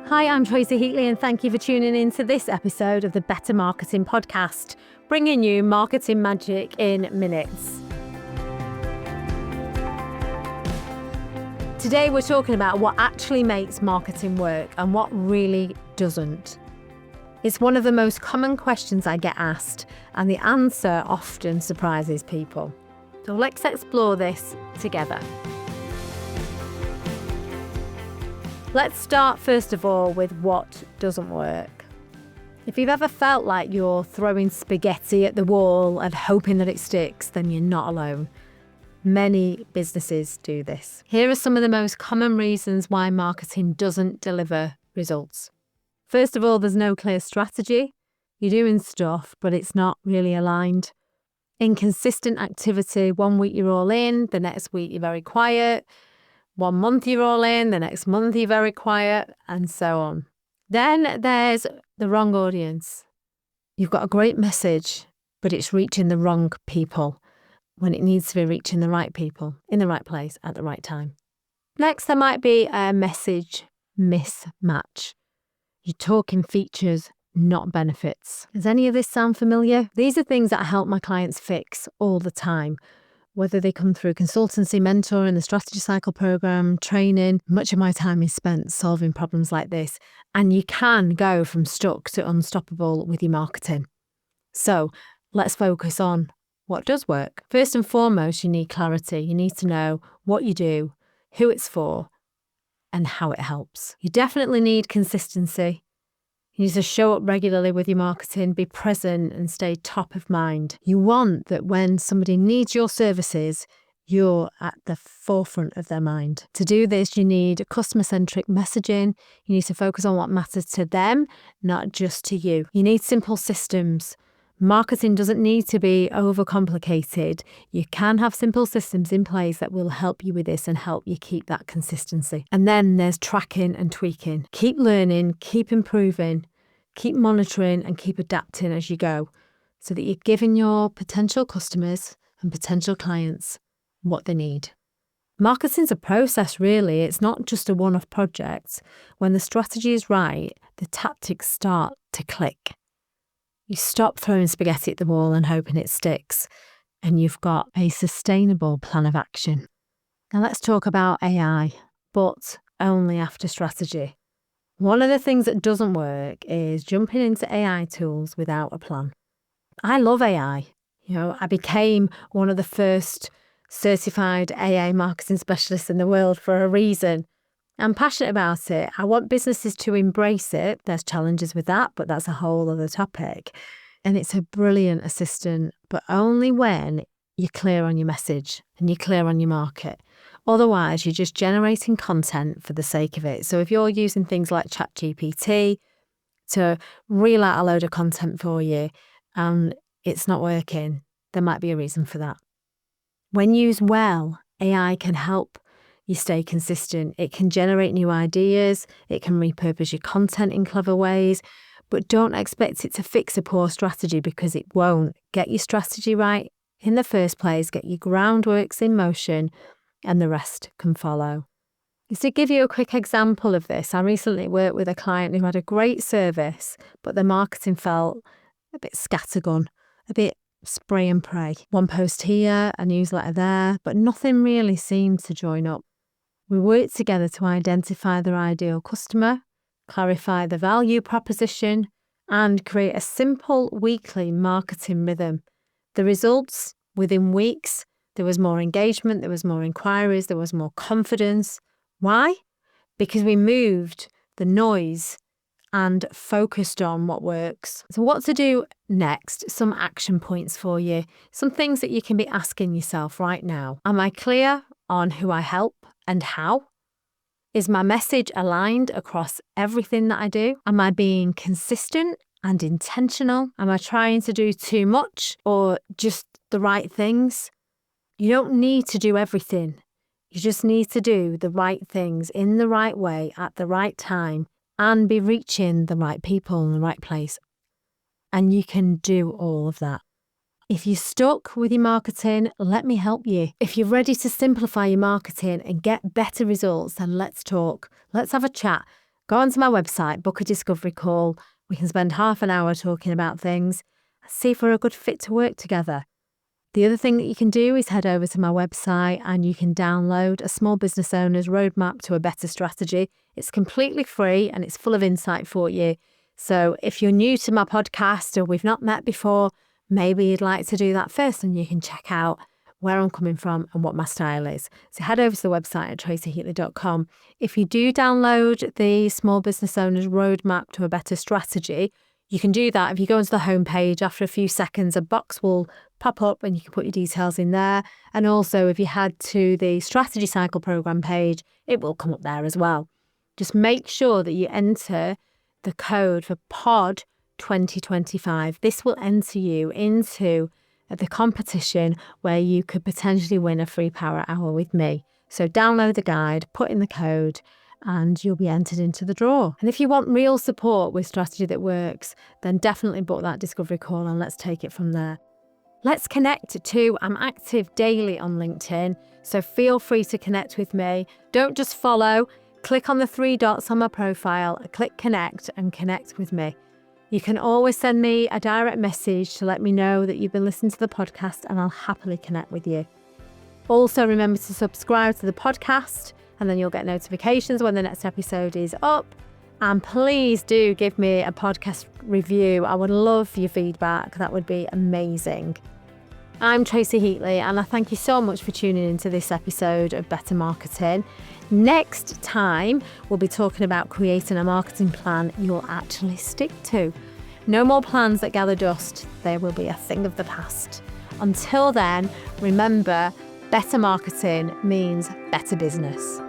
Hi, I'm Tracy Heatley, and thank you for tuning in to this episode of the Better Marketing Podcast, bringing you marketing magic in minutes. Today we're talking about what actually makes marketing work and what really doesn't. It's one of the most common questions I get asked, and the answer often surprises people. So let's explore this together. Let's start first of all with what doesn't work. If you've ever felt like you're throwing spaghetti at the wall and hoping that it sticks, then you're not alone. Many businesses do this. Here are some of the most common reasons why marketing doesn't deliver results. First of all, there's no clear strategy. You're doing stuff, but it's not really aligned. Inconsistent activity. One week you're all in, the next week you're very quiet. 1 month you're all in, the next month you're very quiet, and so on. Then there's the wrong audience. You've got a great message, but it's reaching the wrong people when it needs to be reaching the right people in the right place at the right time. Next, there might be a message mismatch. You're talking features, not benefits. Does any of this sound familiar? These are things that I help my clients fix all the time. Whether they come through consultancy, mentoring, the strategy cycle program, training, much of my time is spent solving problems like this. And you can go from stuck to unstoppable with your marketing. So let's focus on what does work. First and foremost, you need clarity. You need to know what you do, who it's for, and how it helps. You definitely need consistency. You need to show up regularly with your marketing, be present and stay top of mind. You want that when somebody needs your services, you're at the forefront of their mind. To do this, you need customer-centric messaging. You need to focus on what matters to them, not just to you. You need simple systems. Marketing doesn't need to be overcomplicated. You can have simple systems in place that will help you with this and help you keep that consistency. And then there's tracking and tweaking. Keep learning, keep improving, keep monitoring and keep adapting as you go so that you're giving your potential customers and potential clients what they need. Marketing's a process, really. It's not just a one-off project. When the strategy is right, the tactics start to click. You stop throwing spaghetti at the wall and hoping it sticks, and you've got a sustainable plan of action. Now let's talk about AI, but only after strategy. One of the things that doesn't work is jumping into AI tools without a plan. I love AI. I became one of the first certified AI marketing specialists in the world for a reason. I'm passionate about it. I want businesses to embrace it. There's challenges with that, but that's a whole other topic. And it's a brilliant assistant, but only when you're clear on your message and you're clear on your market. Otherwise, you're just generating content for the sake of it. So if you're using things like ChatGPT to reel out a load of content for you and it's not working, there might be a reason for that. When used well, AI can help you stay consistent. It can generate new ideas. It can repurpose your content in clever ways. But don't expect it to fix a poor strategy because it won't. Get your strategy right in the first place. Get your groundworks in motion and the rest can follow. Just to give you a quick example of this, I recently worked with a client who had a great service, but the marketing felt a bit scattergun, a bit spray and pray. One post here, a newsletter there, but nothing really seemed to join up. We worked together to identify their ideal customer, clarify the value proposition, and create a simple weekly marketing rhythm. The results, within weeks, there was more engagement, there was more inquiries, there was more confidence. Why? Because we moved the noise and focused on what works. So what to do next? Some action points for you. Some things that you can be asking yourself right now. Am I clear on who I help and how? Is my message aligned across everything that I do? Am I being consistent and intentional? Am I trying to do too much or just the right things? You don't need to do everything. You just need to do the right things in the right way at the right time and be reaching the right people in the right place. And you can do all of that. If you're stuck with your marketing, let me help you. If you're ready to simplify your marketing and get better results, then let's talk. Let's have a chat. Go onto my website, book a discovery call. We can spend half an hour talking about things, see if we're a good fit to work together. The other thing that you can do is head over to my website and you can download a small business owner's roadmap to a better strategy. It's completely free and it's full of insight for you. So if you're new to my podcast or we've not met before, maybe you'd like to do that first and you can check out where I'm coming from and what my style is. So head over to the website at tracyheatley.com. If you do download the Small Business Owner's Roadmap to a Better Strategy, you can do that. If you go into the homepage, after a few seconds, a box will pop up and you can put your details in there. And also, if you head to the Strategy Cycle Programme page, it will come up there as well. Just make sure that you enter the code for POD 2025. This will enter you into the competition where you could potentially win a free power hour with me. So download the guide, put in the code, and you'll be entered into the draw. And if you want real support with strategy that works, then definitely book that discovery call and let's take it from there. Let's connect too. I'm active daily on LinkedIn, so feel free to connect with me. Don't just follow. Click on the 3 dots on my profile, click connect and connect with me. You can always send me a direct message to let me know that you've been listening to the podcast and I'll happily connect with you. Also, remember to subscribe to the podcast and then you'll get notifications when the next episode is up. And please do give me a podcast review. I would love your feedback. That would be amazing. I'm Tracy Heatley and I thank you so much for tuning into this episode of Better Marketing. Next time, we'll be talking about creating a marketing plan you'll actually stick to. No more plans that gather dust. They will be a thing of the past. Until then, remember, better marketing means better business.